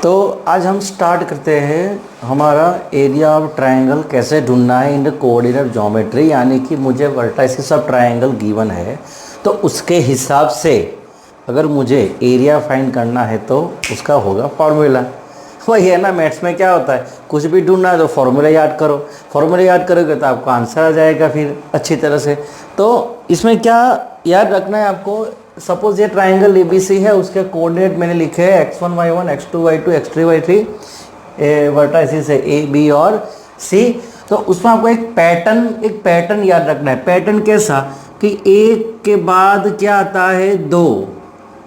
तो आज हम स्टार्ट करते हैं हमारा एरिया ऑफ ट्रायंगल कैसे ढूंढना है इन द कोऑर्डिनेट ज्योमेट्री। यानी कि मुझे वर्टाइसिस ऑफ ट्रायंगल गिवन है तो उसके हिसाब से अगर मुझे एरिया फाइंड करना है तो उसका होगा फार्मूला। वही है ना, मैथ्स में क्या होता है, कुछ भी ढूंढना है तो फार्मूला याद करो। फार्मूला याद करोगे तो आपको आंसर आ जाएगा फिर अच्छी तरह से। तो इसमें क्या याद रखना है आपको, सपोज ये ट्राइंगल ABC है, उसके कोऑर्डिनेट मैंने लिखे हैं x1 y1 x2 y2 x3 y3, vertices है A B और C। तो उसमें आपको एक पैटर्न याद रखना है। पैटर्न कैसा कि एक के बाद क्या आता है दो,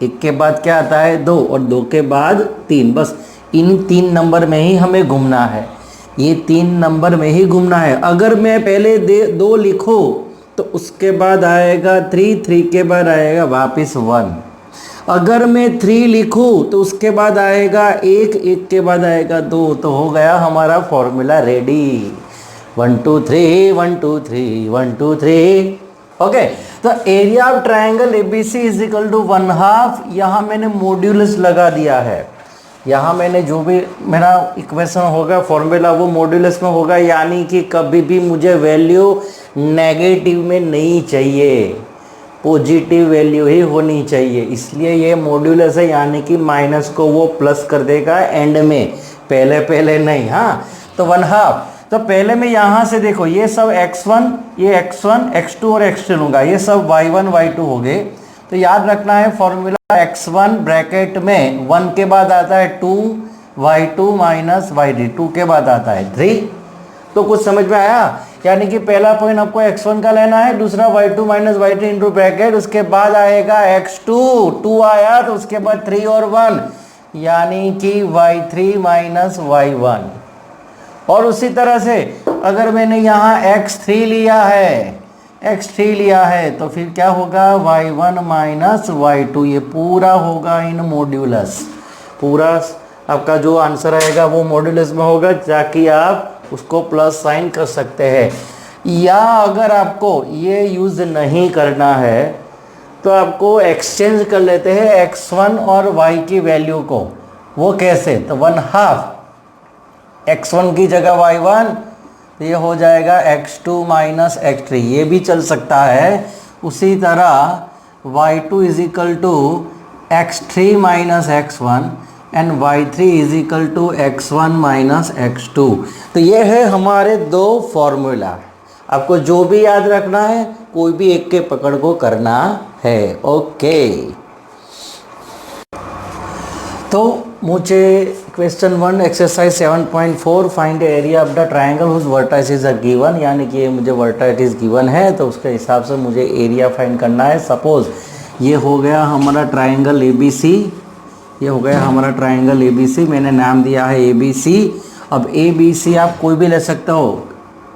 एक के बाद क्या आता है दो और दो के बाद तीन। बस इन 3 नंबर में ही हमें घूमना है, ये 3 नंबर में ही घूमना है। अगर मैं पहले 2 लिखूँ तो उसके बाद आएगा 3 के बाद आएगा वापस 1। अगर मैं 3 लिखूँ तो उसके बाद आएगा 1 के बाद आएगा 2। तो हो गया हमारा फॉर्मूला रेडी। 1 2 3 1 2 3 1 2 3। ओके, तो area of triangle ABC is equal to 1/2। यहाँ मैंने मॉड्यूलस लगा दिया है। यहाँ मैंने जो भी मेरा इक्वेशन होगा फॉर्मूला वो मॉड्यूलस में होगा, यानी कि कभी भी मुझे वैल्यू नेगेटिव में नहीं चाहिए, पॉजिटिव वैल्यू ही होनी चाहिए। इसलिए ये मॉड्यूलस है, यानी कि माइनस को वो प्लस कर देगा एंड में, पहले नहीं। हाँ, तो 1/2। तो पहले मैं यहाँ से देखो, ये सब x1, ये x1 x2 और x3 लूँगा, ये सब y1 y2 हो गए। तो याद रखना है फॉर्मूला x1 ब्रैकेट में 1 के बाद आता है 2 y2 माइनस y3, 2 के बाद आता है 3। तो कुछ समझ में आया? यानी कि पहला पॉइंट आपको x1 का लेना है, दूसरा y2 minus y3 into bracket, उसके बाद आएगा x2, 2 आया तो उसके बाद 3 और 1, यानी कि y3 माइनस y1। और उसी तरह से अगर मैंने यहाँ x3 लिया है तो फिर क्या होगा y1 माइनस y2, ये पूरा होगा इन मॉड्यूलस। पूरा आपका जो आंसर आएगा वो मॉड्यूलस में होगा, ताकि आप उसको प्लस साइन कर सकते हैं। या अगर आपको ये यूज़ नहीं करना है तो आपको एक्सचेंज कर लेते हैं x1 और y की वैल्यू को। वो कैसे? तो 1/2 x1 की जगह y1, तो ये हो जाएगा x2 माइनस x3, ये भी चल सकता है। उसी तरह y2 is equal to x3 minus x1 and y3 is equal to x1 minus x2। तो ये है हमारे 2 फॉर्मूला। आपको जो भी याद रखना है, कोई भी एक के पकड़ को करना है। ओके, तो मुझे question 1 exercise 7.4 find area of the triangle whose vertices are given, यानी कि ये वर्टाइसिस गिवन है तो उसके हिसाब से मुझे एरिया फाइंड करना है। सपोज ये हो गया हमारा ट्रायंगल ABC, ये हो गया हमारा ट्रायंगल ABC, मैंने नाम दिया है ABC। अब ABC आप कोई भी ले सकते हो,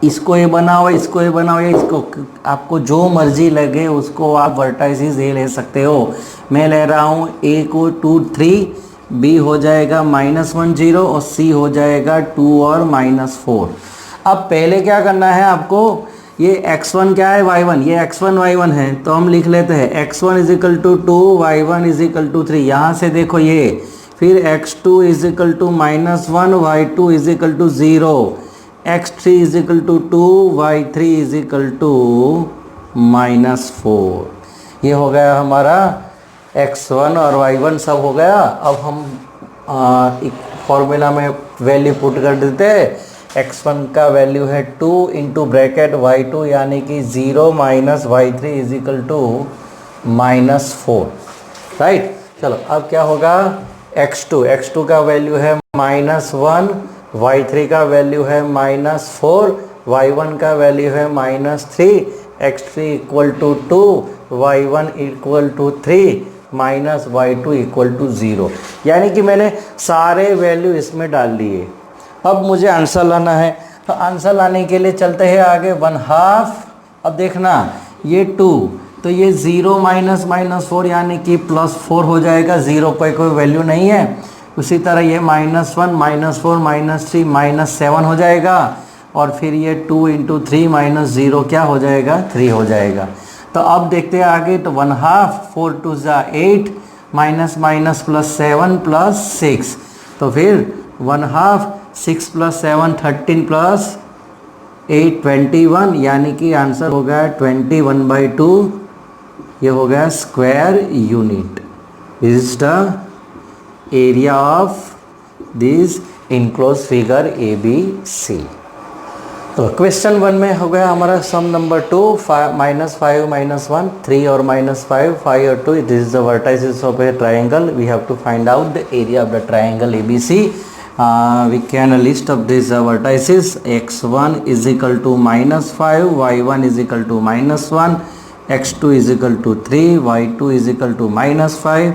इसको ये बनाओ, इसको ये बनाओ, या इसको, आपको जो मर्जी लगे उसको आप वर्टाइसिस ये ले सकते हो। मैं ले रहा हूँ A को 2 3, B हो जाएगा -1 0 और C हो जाएगा 2 और -4। अब पहले क्या करना है आपको, ये x1 क्या है y1, ये x1 y1 है, तो हम लिख लेते हैं x1 is equal to 2 y1 is equal to 3। यहाँ से देखो ये, फिर x2 is equal to -1 y2 is equal to 0, x3 is equal to 2 y3 is equal to -4। ये हो गया हमारा x1 और y1 सब हो गया। अब हम एक फॉर्मूला में वैल्यू पुट कर देते हैं। x1 का वैल्यू है 2 इंटू ब्रैकेट y2, यानी कि 0 minus y3 is equal to -4, right. चलो अब क्या होगा, x2 का वैल्यू है -1, y3 का वैल्यू है -4, y1 का वैल्यू है -3, x3 equal to 2, y1 equal to 3, minus y2 equal to 0। यानी कि मैंने सारे वैल्यू इसमें डाल दिए। अब मुझे आंसर लाना है, तो आंसर लाने के लिए चलते हैं आगे 1/2। अब देखना ये 2, तो ये 0 माइनस -4 यानी कि +4 हो जाएगा, 0 पर कोई वैल्यू नहीं है। उसी तरह ये -1 -4 -3 -7 हो जाएगा, और फिर ये 2 इंटू 3 -0 क्या हो जाएगा, 3 हो जाएगा। तो अब देखते हैं आगे, तो 1/2, 4 2 8, माइनस माइनस +7 +6, तो फिर 1/2 6 + 7 13 + 8 21, यानी कि आंसर हो गया 21/2। ये हो गया square unit. Is the area of this enclose figure ABC। तो क्वेश्चन 1 में हो गया हमारा सम नंबर 2, -5 -1 3 और -5 5 और 2। This is the vertices of a triangle. We have to find out the area of the triangle ABC। We can list of these vertices. x1 is equal to -5, y1 is equal to -1, x2 is equal to 3, y2 is equal to -5,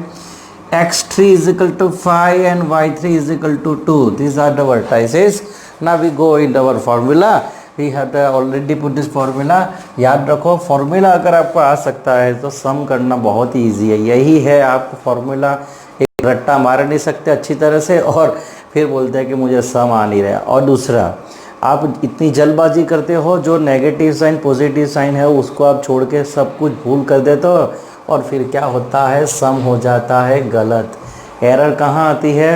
x3 is equal to 5 and y3 is equal to 2. These are the vertices. Now we go in our formula. We have already put this formula. याद रखो, formula अगर आपको आ सकता है तो सम करना बहुत ही easy है। यही है, आप फॉर्मूला एक रट्टा मार नहीं सकते अच्छी तरह से और फिर बोलते हैं कि मुझे सम आ नहीं रहा। और दूसरा, आप इतनी जल्दबाजी करते हो, जो नेगेटिव साइन पॉजिटिव साइन है उसको आप छोड़ के सब कुछ भूल कर देते हो और फिर क्या होता है, सम हो जाता है गलत। एरर कहाँ आती है,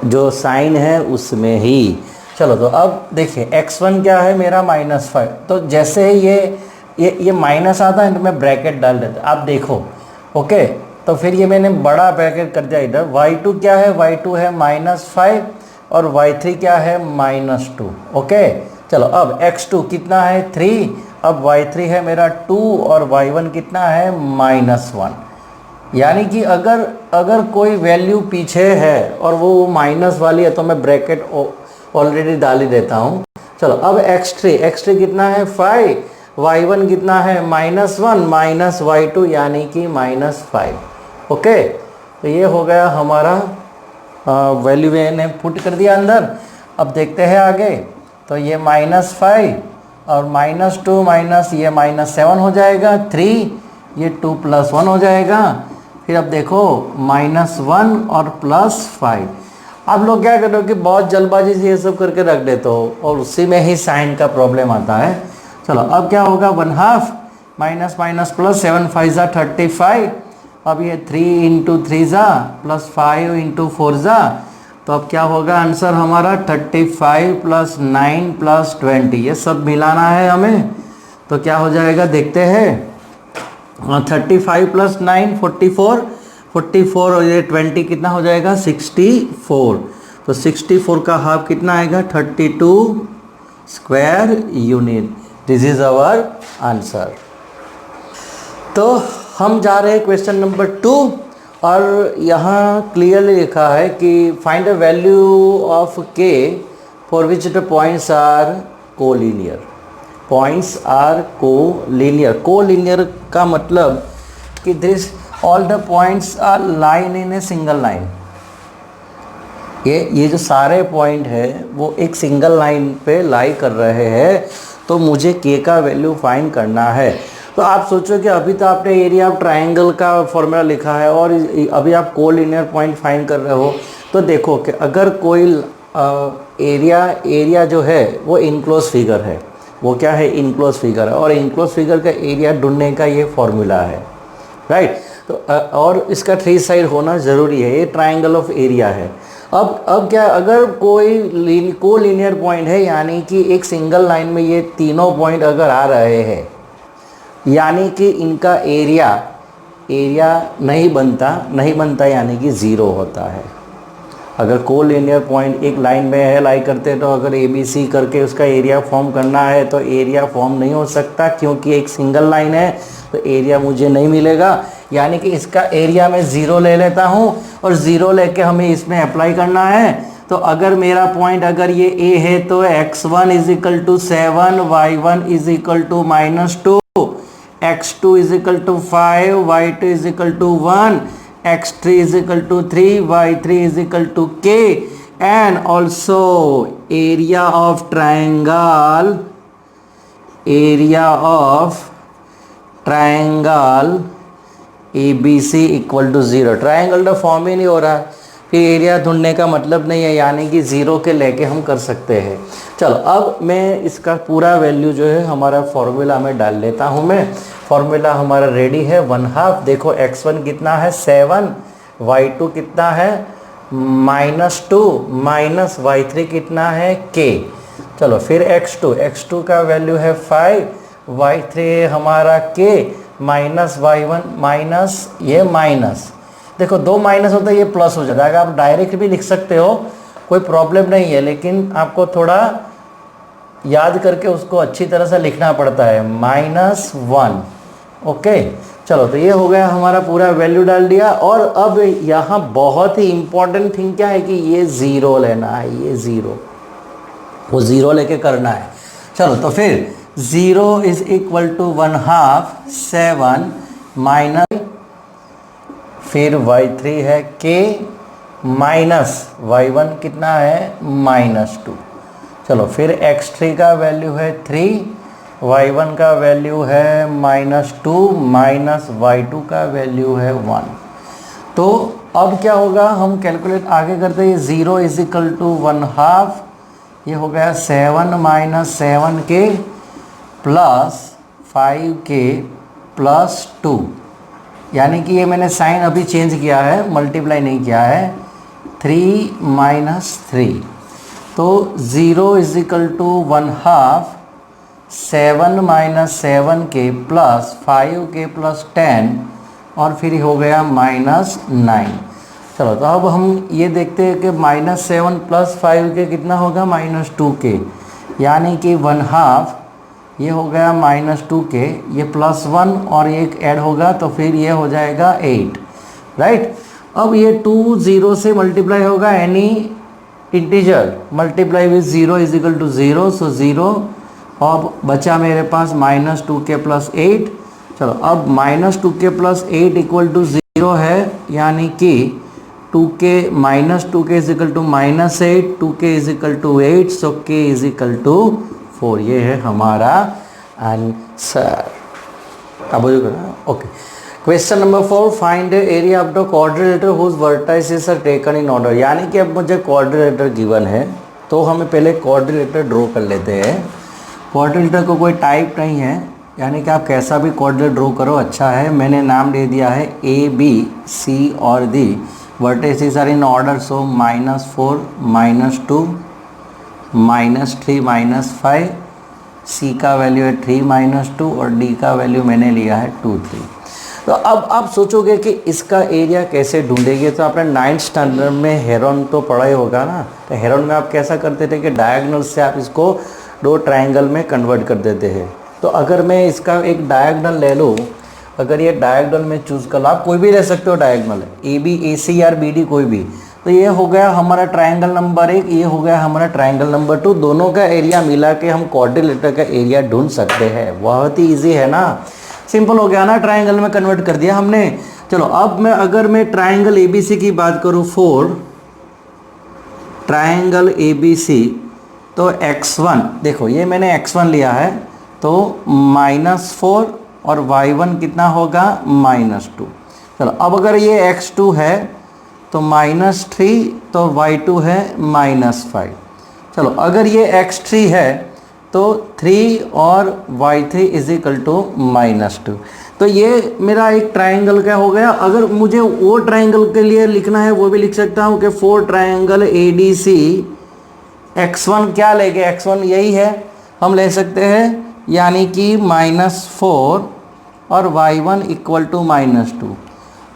जो साइन है उसमें ही। चलो तो अब देखिए x1 क्या है मेरा -5। तो जैसे ही ये माइनस आता है तो मैं ब्रैकेट डाल देता, आप देखो। ओके, तो फिर ये मैंने बड़ा ब्रैकेट कर दिया इधर। y2 क्या है, y2 है -5 और y3 क्या है -2। ओके, चलो अब x2 कितना है 3, अब y3 है मेरा 2 और y1 कितना है -1। यानी कि अगर कोई वैल्यू पीछे है और वो माइनस वाली है तो मैं ब्रैकेट ऑलरेडी डाल ही देता हूँ। चलो अब x3 कितना है 5, y1 कितना है -1 -y2 यानी कि -5। ओके, तो ये हो गया हमारा वैल्यू मैंने पुट कर दिया अंदर। अब देखते हैं आगे, तो ये -5 और -2 माइनस ये -7 हो जाएगा, 3 ये 2 + 1 हो जाएगा। फिर अब देखो -1 और +5। आप लोग क्या करो कि बहुत जल्दबाजी से ये सब करके रख देते हो और उसी में ही साइन का प्रॉब्लम आता है। चलो अब क्या होगा, 1/2 माइनस प्लस 7 5 ज़ा 35। अब ये 3 × 3 ज़ा + 5 × 4 ज़ा, तो अब क्या होगा आंसर हमारा 35 + 9 + 20। ये सब मिलाना है हमें, तो क्या हो जाएगा देखते हैं। 35 + 9 44 और ये 20 कितना हो जाएगा 64। तो 64 का हाफ कितना आएगा 32 square unit. This is our answer. तो हम जा रहे हैं क्वेश्चन नंबर 2 और यहाँ क्लियरली लिखा है कि find the value of k for which the points are collinear. Points are collinear. Collinear का मतलब कि this all the points are line in a single line. ये जो सारे पॉइंट है वो एक सिंगल लाइन पे लाई कर रहे हैं, तो मुझे k का वैल्यू फाइंड करना है। तो आप सोचो कि अभी तो आपने एरिया ऑफ ट्राइंगल का फॉर्मूला लिखा है और अभी आप कोलिनियर पॉइंट फाइंड कर रहे हो। तो देखो कि अगर कोई एरिया जो है वो इनक्लोज फिगर है, वो क्या है इनक्लोज फिगर है, और इनक्लोज फिगर का एरिया ढूंढने का ये फॉर्मूला है, राइट। तो और इसका 3 साइड होना ज़रूरी है, ये ट्राइंगल ऑफ एरिया है। अब क्या, अगर कोई कोलिनियर पॉइंट है यानी कि एक सिंगल लाइन में ये तीनों पॉइंट अगर आ रहे हैं, यानी कि इनका एरिया नहीं बनता यानी कि 0 होता है। अगर कोलिनियर पॉइंट एक लाइन में है लाई करते तो अगर ABC करके उसका एरिया फॉर्म करना है तो एरिया फॉर्म नहीं हो सकता, क्योंकि एक सिंगल लाइन है तो एरिया मुझे नहीं मिलेगा। यानी कि इसका एरिया मैं 0 ले लेता हूँ और 0 लेके हमें इसमें अप्लाई करना है। तो अगर मेरा पॉइंट अगर ये A है तो x1 = 7, y1 = -2, x2 = 5, y2 = 1, x3 = 3, y3 = k, and also area of triangle ABC = 0। Triangle तो फॉर्म ही नहीं हो रहा, फिर एरिया ढूंढने का मतलब नहीं है, यानी कि 0 के लेके हम कर सकते हैं। चलो अब मैं इसका पूरा वैल्यू जो है हमारा फॉर्मूला में डाल लेता हूँ। मैं फॉर्मूला हमारा रेडी है। 1/2 देखो x1 कितना है 7, y2 कितना है -2 माइनस y3 कितना है k। चलो फिर x2 का वैल्यू है 5, y3 हमारा k, माइनस y1 माइनस ये माइनस, देखो दो माइनस होता है ये प्लस हो जाएगा। आप डायरेक्ट भी लिख सकते हो, कोई प्रॉब्लम नहीं है, लेकिन आपको थोड़ा याद करके उसको अच्छी तरह से लिखना पड़ता है, -1। ओके चलो, तो ये हो गया हमारा पूरा वैल्यू डाल दिया। और अब यहाँ बहुत ही इंपॉर्टेंट थिंग क्या है कि ये ज़ीरो लेना है, ये ज़ीरो, वो ज़ीरो लेके करना है। चलो तो फिर 0 इज इक्वल टू 1/2 7 माइनस, फिर y3 है k माइनस y1 कितना है -2। चलो फिर x3 का वैल्यू है 3, y1 का वैल्यू है -2 माइनस y2 का वैल्यू है 1। तो अब क्या होगा, हम कैलकुलेट आगे करते हैं। 0 इज इक्वल टू 1/2, ये हो गया 7 minus 7k plus 5k plus 2, यानी कि ये मैंने साइन अभी चेंज किया है, मल्टीप्लाई नहीं किया है, 3 माइनस 3। तो 0 is equal to 1/2 7 minus 7k plus 5k plus 10, और फिर हो गया -9। चलो तो अब हम ये देखते हैं कि -7 प्लस 5k कितना होगा, -2k, यानी कि 1/2 ये हो गया -2k, ये +1 और एक ऐड होगा तो फिर ये हो जाएगा 8, राइट। अब ये 2 0 से मल्टीप्लाई होगा, any integer multiply with 0 is equal to 0, so 0। अब बचा मेरे पास -2k प्लस 8। चलो अब -2k प्लस 8 इक्वल टू 0 है, यानी कि 2k -2k is equal to -8, 2k is equal to 8, so k is equal to 4। ये है हमारा आंसर। अब okay, question number 4, find the area of the quadrilateral whose vertices are taken in order. यानी कि अब मुझे क्वाड्रिलेटर गिवन है, तो हमें पहले क्वाड्रिलेटर ड्रॉ कर लेते हैं। क्वाड्रिलेटर को कोई टाइप नहीं है, यानी कि आप कैसा भी क्वाड्रिलेटर ड्रॉ करो अच्छा है। मैंने नाम दे दिया है A, B, C और D। Vertices are in order, so -4 -2 -3 -5, C का वैल्यू है 3 -2 और D का वैल्यू मैंने लिया है 2 3। तो अब आप सोचोगे कि इसका एरिया कैसे ढूंढेंगे, तो आपने 9th स्टैंडर्ड में हेरोन तो पढ़ा ही होगा ना। तो हेरोन में आप कैसा करते थे कि डायगोनल से आप इसको दो ट्रायंगल में कन्वर्ट कर देते हैं। तो अगर मैं इसका एक डायगोनल ले लूँ, अगर ये डायगोनल में चूज़ कर लो, आप कोई भी ले सकते हो डायगोनल, AB AC और BD कोई भी। तो ये हो गया हमारा ट्रायंगल नंबर 1, ये हो गया हमारा ट्रायंगल नंबर 2। दोनों का एरिया मिला के हम क्वाड्रिलेटर का एरिया ढूंढ सकते हैं। बहुत ही इजी है ना, सिंपल हो गया ना, ट्रायंगल में कन्वर्ट कर दिया हमने। चलो अब अगर मैं ट्रायंगल ABC की बात करूँ, 4 ट्रायंगल ABC, तो x1 देखो ये मैंने x1 लिया है, तो -4 और y1 कितना होगा -2। चलो अब अगर ये x2 है तो -3, तो y2 है -5। चलो अगर ये x3 है तो 3 और y3 इज इक्वल टू -2। तो ये मेरा एक ट्रायंगल क्या हो गया। अगर मुझे वो ट्रायंगल के लिए लिखना है वो भी लिख सकता हूँ कि 4 ट्रायंगल ADC, x1 क्या लेंगे, x1 यही है हम ले सकते हैं, यानी कि -4 और y1 इक्वल टू -2।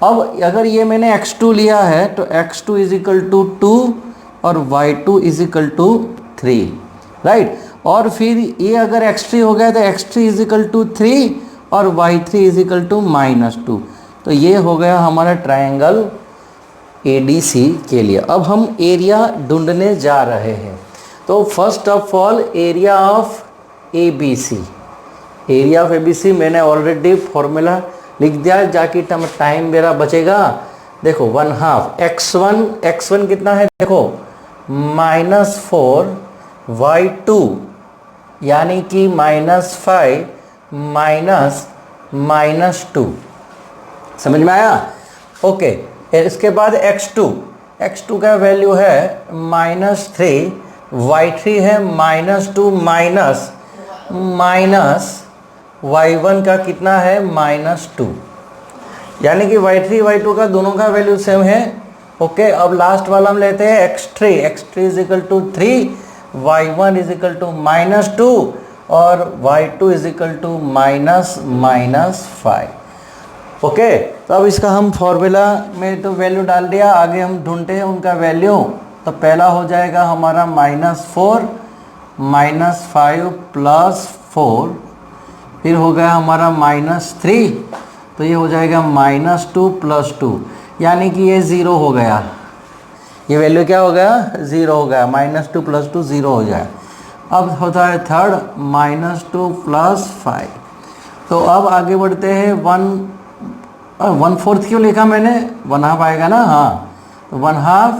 अब अगर ये मैंने x2 लिया है तो x2 इज इक्वल टू 2 और y2 is equal to 3, right. और फिर ये अगर x3 हो गया तो x3 इज इक्वल टू 3 और y3 इज इक्वल टू -2। तो ये हो गया हमारा ट्रायंगल ADC के लिए। अब हम एरिया ढूंढने जा रहे हैं। तो first of all area of ABC, area of ABC मैंने ऑलरेडी फॉर्मूला लिख दिया, जाकि टाइम मेरा बचेगा। देखो 1/2 x1 कितना है, देखो -4 y2 यानी कि -5 -2, समझ में आया। ओके, इसके बाद x2 का वैल्यू है -3, y3 है -2 माइनस y1 का कितना है -2, यानी कि y3 y2 का दोनों का वैल्यू सेम है, ओके, अब लास्ट वाला हम लेते हैं x3 is equal to 3, y1 is equal to -2 और y2 is equal to -5। Okay, तो अब इसका हम फॉर्मूला में तो वैल्यू डाल दिया, आगे हम ढूंढते हैं उनका वैल्यू। तो पहला हो जाएगा हमारा -4 -5 +4, फिर हो गया हमारा -3, तो ये हो जाएगा -2 +2, यानी कि ये 0 हो गया। ये वैल्यू क्या हो गया? 0 हो गया। -2 +2 0 हो जाए। अब होता है थर्ड -2 +5। तो अब आगे बढ़ते हैं 1/4 क्यों लिखा मैंने? 1/2 आएगा ना, हाँ। तो 1/2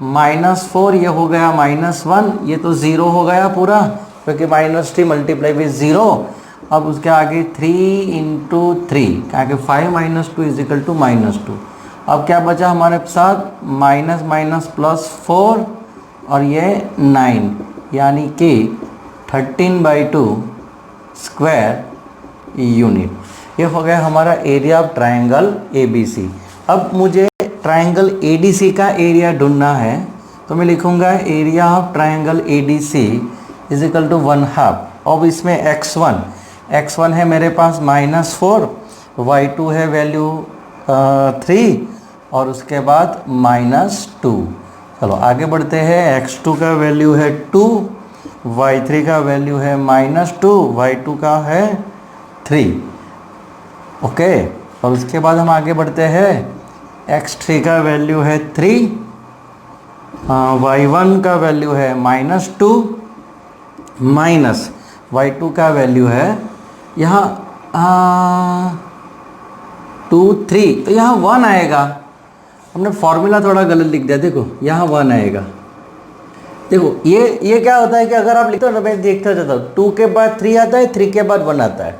-4 ये हो गया -1, ये तो 0 हो गया पूरा, क्योंकि -3 × 0। अब उसके आगे 3 × 3, क्या कि 5 - 2 = -2। अब क्या बचा हमारे साथ? -4 और ये 9, यानी कि 13/2 स्क्वायर यूनिट। ये हो गया हमारा एरिया ऑफ ट्रायंगल ABC। अब मुझे ट्रायंगल ADC का एरिया ढूंढना है, तो मैं लिखूंगा area of triangle ADC is equal to 1/2। अब इसमें x1 है मेरे पास -4, y2 है वैल्यू 3 और उसके बाद -2। चलो आगे बढ़ते हैं। x2 का वैल्यू है 2, y3 का वैल्यू है -2, y2 का है 3। ओके, और उसके बाद हम आगे बढ़ते हैं। x3 का वैल्यू है 3, y1 का वैल्यू है -2 माइनस y2 का वैल्यू है यहाँ 2 3, तो यहाँ 1 आएगा। हमने फॉर्मूला थोड़ा गलत लिख दिया, देखो यहाँ 1 आएगा। देखो ये क्या होता है कि अगर आप लिखते हो ना, मैं देखता जाता हूँ, 2 के बाद 3 आता है, 3 के बाद 1 आता है,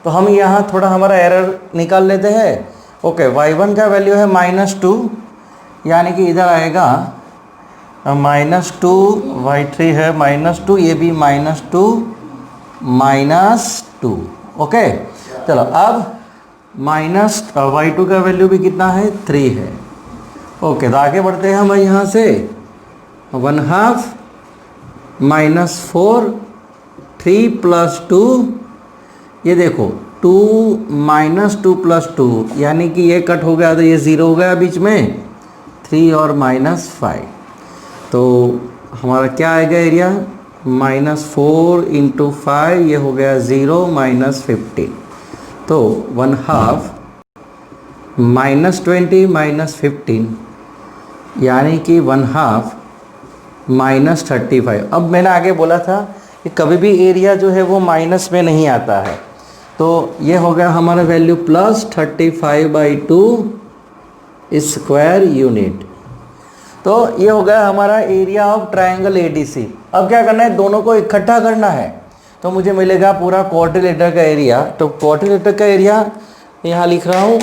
तो हम यहाँ थोड़ा हमारा एरर निकाल लेते हैं। ओके, y1 का वैल्यू है -2, यानी कि इधर आएगा -2, y3 है -2, ये भी -2 -2। ओके, चलो अब y2 का वैल्यू भी कितना है? 3 है। ओके, तो आगे बढ़ते हैं हम यहाँ से। 1/2 -4 3 + 2, ये देखो 2 -2 + 2, यानी कि ये कट हो गया तो ये 0 हो गया बीच में, 3 और -5। तो हमारा क्या आएगा एरिया? -4 × 5, ये हो गया 0 -15। तो 1/2 -20 -15, यानी कि 1/2 -35। अब मैंने आगे बोला था कि कभी भी एरिया जो है वो माइनस में नहीं आता है, तो ये हो गया हमारा वैल्यू +35/2 स्क्वायर यूनिट। तो ये हो गया हमारा एरिया ऑफ ट्रायंगल ADC। अब क्या करना है? दोनों को इकट्ठा करना है, तो मुझे मिलेगा पूरा क्वाड्रिलेटरल का एरिया। तो क्वाड्रिलेटरल का एरिया यहाँ लिख रहा हूँ।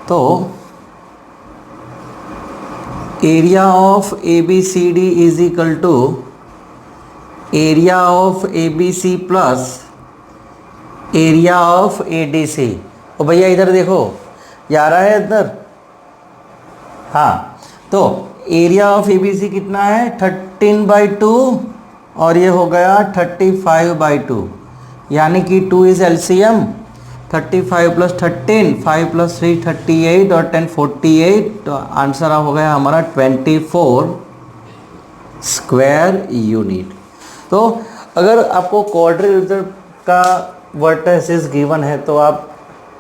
तो area of ABCD is equal to area of ABC plus area of ADC। और भैया इधर देखो, ये आ रहा है इधर, हाँ। तो एरिया ऑफ ABC कितना है? 13/2 और ये हो गया 35/2, यानी कि 2 इज LCM। 35 + 13, 5 + 3 38 और 10 48। तो आंसर हो गया हमारा 24 स्क्वायर यूनिट। तो अगर आपको क्वाड्रिलेटरल का वर्टिसेस गिवन है तो आप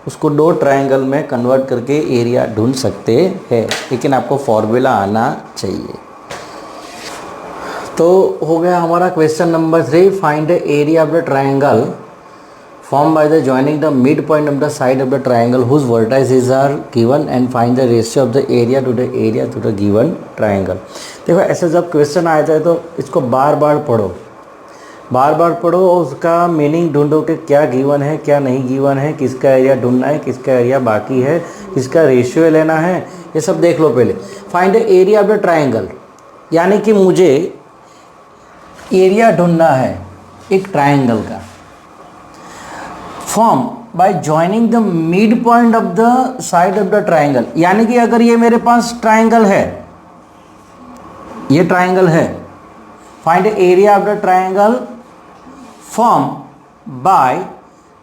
उसको 2 ट्रायंगल में कन्वर्ट करके एरिया ढूंढ सकते हैं, लेकिन आपको फॉर्मूला आना चाहिए। तो हो गया हमारा question number 3, find the area of the triangle formed by the joining the midpoint of the side of the triangle whose vertices are given and find the ratio of the area to the given triangle। देखो ऐसे जब question आ जाए तो इसको बार बार पढ़ो और उसका meaning ढूंढो कि क्या गिवन है क्या नहीं गिवन है, किसका एरिया ढूंढना है, किसका एरिया बाकी है, किसका रेशियो लेना है, ये सब देख लो पहले। Find the area of the triangle, यानी कि मुझे एरिया ढूंढना है एक ट्रायंगल का। Form by joining the mid point of the side of the triangle, यानी कि अगर ये मेरे पास ट्राइंगल है, ये ट्राइंगल है, find area of the triangle form by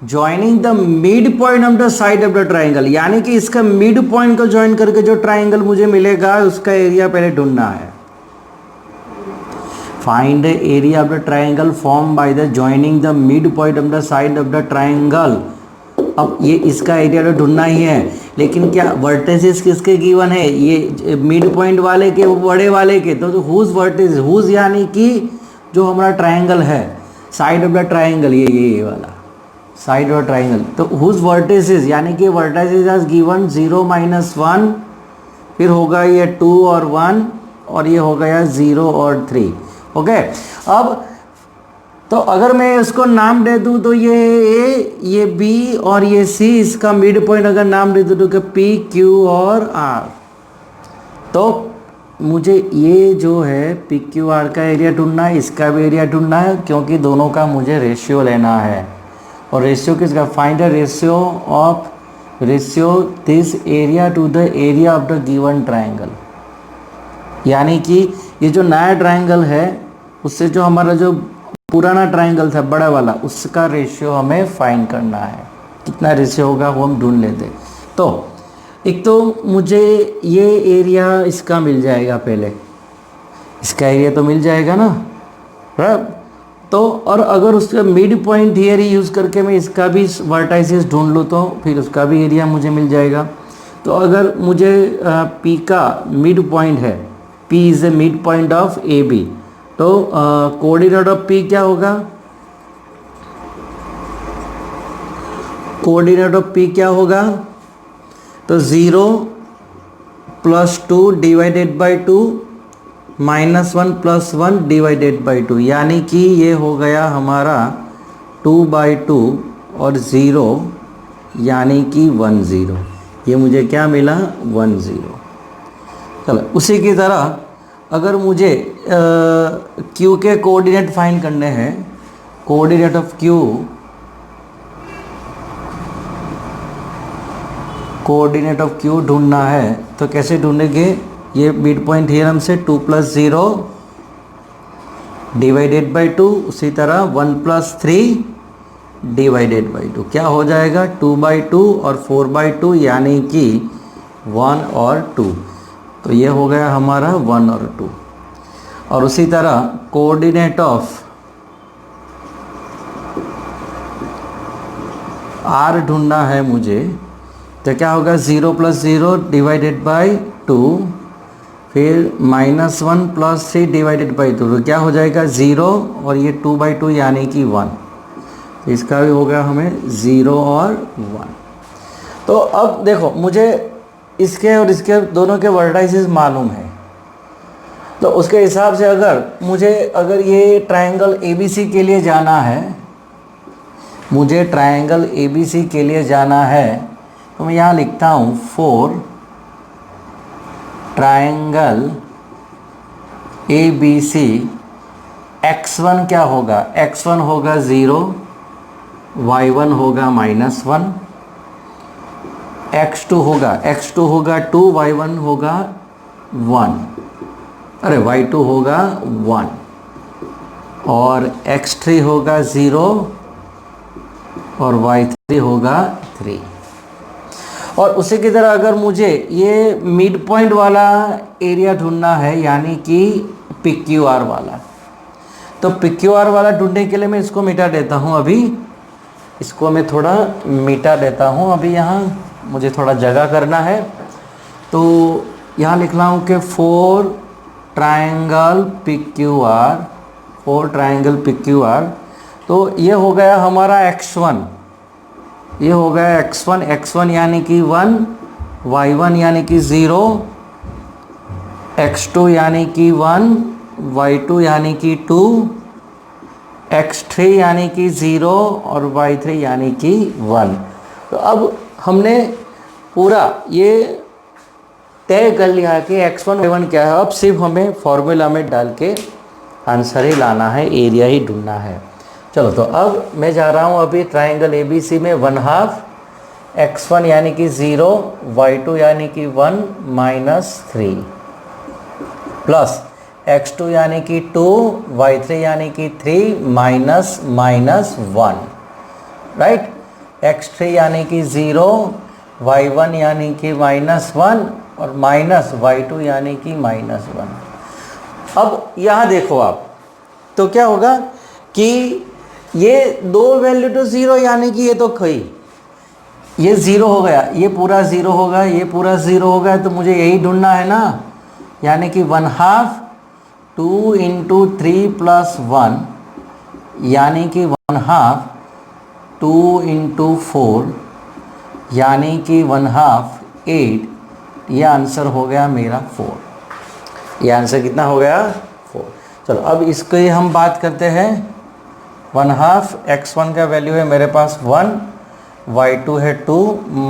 joining the mid point of the side of the triangle, यानी कि इसका मिड पॉइंट को ज्वाइन करके जो ट्राइंगल मुझे मिलेगा उसका एरिया पहले ढूंढना है। Find area of the triangle form by the joining the mid point of the side of the triangle. अब ये इसका एरिया तो ढूंढना ही है, लेकिन क्या वर्टिसेस किसके गिवन है, ये मिड पॉइंट वाले के, बड़े वाले के, तो हुज वर्टिस, हुज यानी कि जो हमारा ट्राइंगल है, साइड ऑफ द ट्राइंगल, ये वाला साइड ऑफ ट्राइंगल, तो हुज वर्टिसेस यानी कि वर्टिसेस आर गिवन 0 -1, फिर होगा ये 2 और 1, और ये हो गया 0 और 3। ओके, अब तो अगर मैं इसको नाम दे दूँ तो ये ए, ये बी और ये सी, इसका मिड पॉइंट अगर नाम दे दूँ तो पी, क्यू और आर, तो मुझे ये जो है पी क्यू आर का एरिया ढूंढना है, इसका भी एरिया ढूंढना है, क्योंकि दोनों का मुझे रेशियो लेना है। और रेशियो किसका, find the ratio this area to the area of the given triangle, यानी कि ये जो नया ट्राइंगल है उससे जो हमारा जो पुराना ट्राइंगल था बड़ा वाला, उसका रेशियो हमें फाइंड करना है। कितना रेशियो होगा वो हम ढूंढ लेते। तो एक तो मुझे ये एरिया इसका मिल जाएगा, पहले इसका एरिया तो मिल जाएगा ना, तो और अगर उसका मिड पॉइंट थियरी यूज़ करके मैं इसका भी वर्टाइसेस ढूंढ लूँ तो फिर उसका भी एरिया मुझे मिल जाएगा। तो अगर मुझे पी का मिड पॉइंट है, P is a mid point of A B, तो कोऑर्डिनेट ऑफ पी क्या होगा, कोऑर्डिनेट ऑफ पी क्या होगा, तो 0 + 2 डिवाइडेड बाई 2 -1 + 1 डिवाइडेड बाई 2, यानी कि ये हो गया हमारा 2/2 और 0 यानी कि 1 0, ये मुझे क्या मिला 1 0। चलो उसी की तरह अगर मुझे क्यू के कोऑर्डिनेट फाइंड करने हैं, coordinate of Q, coordinate of Q ढूंढना है तो कैसे ढूंढेंगे, ये मिड पॉइंट थ्योरम से 2 + 0 डिवाइडेड बाई 2, उसी तरह 1 + 3 डिवाइडेड बाई 2, क्या हो जाएगा 2/2 और 4/2, यानी कि 1 और 2, तो ये हो गया हमारा 1 और 2। और उसी तरह कोऑर्डिनेट ऑफ आर ढूंढना है मुझे, तो क्या होगा 0 + 0 डिवाइडेड बाई 2, फिर -1 + 3 डिवाइडेड बाई 2, तो क्या हो जाएगा 0 और ये 2/2 यानी कि 1, तो इसका भी हो गया हमें 0 और 1। तो अब देखो मुझे इसके और इसके दोनों के वर्टाइसेस मालूम है, तो उसके हिसाब से अगर ये ट्रायंगल ABC के लिए जाना है, मुझे ट्रायंगल ABC के लिए जाना है, तो मैं यहाँ लिखता हूँ 4 ट्रायंगल ABC, x1 क्या होगा, x1 होगा 0, y1 होगा -1, x2 होगा 2, y1 होगा 1, अरे y2 होगा 1, और x3 होगा 0 और y3 होगा 3। और उसी की तरह अगर मुझे ये मिड पॉइंट वाला एरिया ढूंढना है, यानी कि PQR वाला, तो PQR वाला ढूंढने के लिए मैं इसको मिटा देता हूँ, अभी इसको मैं थोड़ा मिटा देता हूँ, अभी यहाँ मुझे थोड़ा जगह करना है, तो यहाँ लिख रहा हूँ कि 4 ट्रायंगल PQR, तो ये हो गया हमारा x1, ये हो गया x1 यानी कि 1, y1 यानी कि 0, x2 यानी कि 1, y2 यानी कि 2, x3 यानी कि 0 और y3 यानी कि 1। तो अब हमने पूरा ये तय कर लिया कि x1 y1 क्या है। अब सिर्फ हमें फॉर्मूला में डाल के आंसर ही लाना है, एरिया ही ढूंढना है। चलो तो अब मैं जा रहा हूँ अभी ट्राइंगल ABC में 1/2 x1 यानी कि 0, y2 यानी कि 1 -3 प्लस x2 यानी कि 2, y3 यानी कि 3 -1, राइट। x3 यानी कि 0, y1 यानी कि -1 और माइनस y2 यानी कि -1। अब यहाँ देखो आप, तो क्या होगा कि ये दो वैल्यू तो 0 यानी कि ये तो ये 0 हो गया, ये पूरा 0 होगा, ये पूरा 0 होगा, तो मुझे यही ढूंढना है ना, यानी कि 1/2 2 × 3 + 1 यानी कि 1/2 2 × 4 यानी कि 1/2 8। ये आंसर हो गया मेरा 4। ये आंसर कितना हो गया? 4। चलो अब इसके हम बात करते हैं। 1/2 x1 का वैल्यू है मेरे पास 1, y2 है 2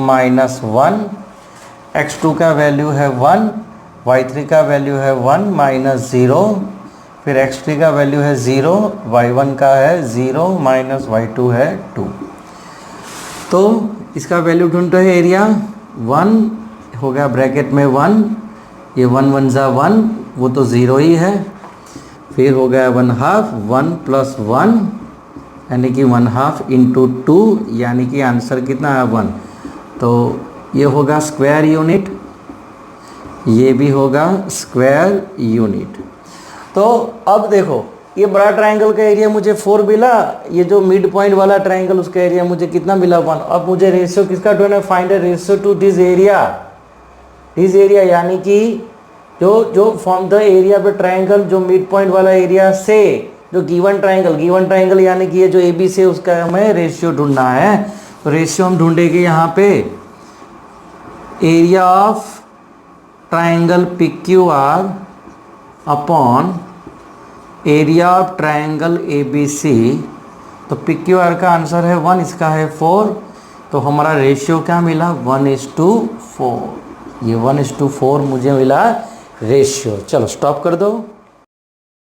-1, x2 का वैल्यू है 1, y3 का वैल्यू है 1 -0, फिर x3 का वैल्यू है 0, y1 का है 0 y2 है 2। तो इसका वैल्यू ढूंढते हैं। एरिया 1 हो गया ब्रैकेट में 1, ये 1 1 ज़ा 1, वो तो 0 ही है। फिर हो गया 1/2 1 + 1 यानी कि 1/2 × 2 यानी कि आंसर कितना है 1। तो ये होगा स्क्वायर यूनिट, ये भी होगा स्क्वायर यूनिट। तो अब देखो ये बड़ा ट्रायंगल का एरिया मुझे 4 मिला, ये जो मिड पॉइंट वाला ट्रायंगल उसका एरिया मुझे कितना मिला 1। अब मुझे रेशियो किसका ढूंढना है? Find the ratio two this area. This area यानी कि जो फॉर्म द एरिया पे ट्रायंगल, जो मिड पॉइंट वाला एरिया से जो गिवन ट्रायंगल यानी कि ये जो AB से उसका हमें रेशियो ढूंढना है। तो रेशियो हम ढूंढेंगे यहाँ पे area of triangle PQR upon area of triangle ABC। तो PQR का आंसर है 1, इसका है 4। तो हमारा रेशियो क्या मिला? 1:4। ये 1:4 मुझे मिला रेशियो। चलो स्टॉप कर दो।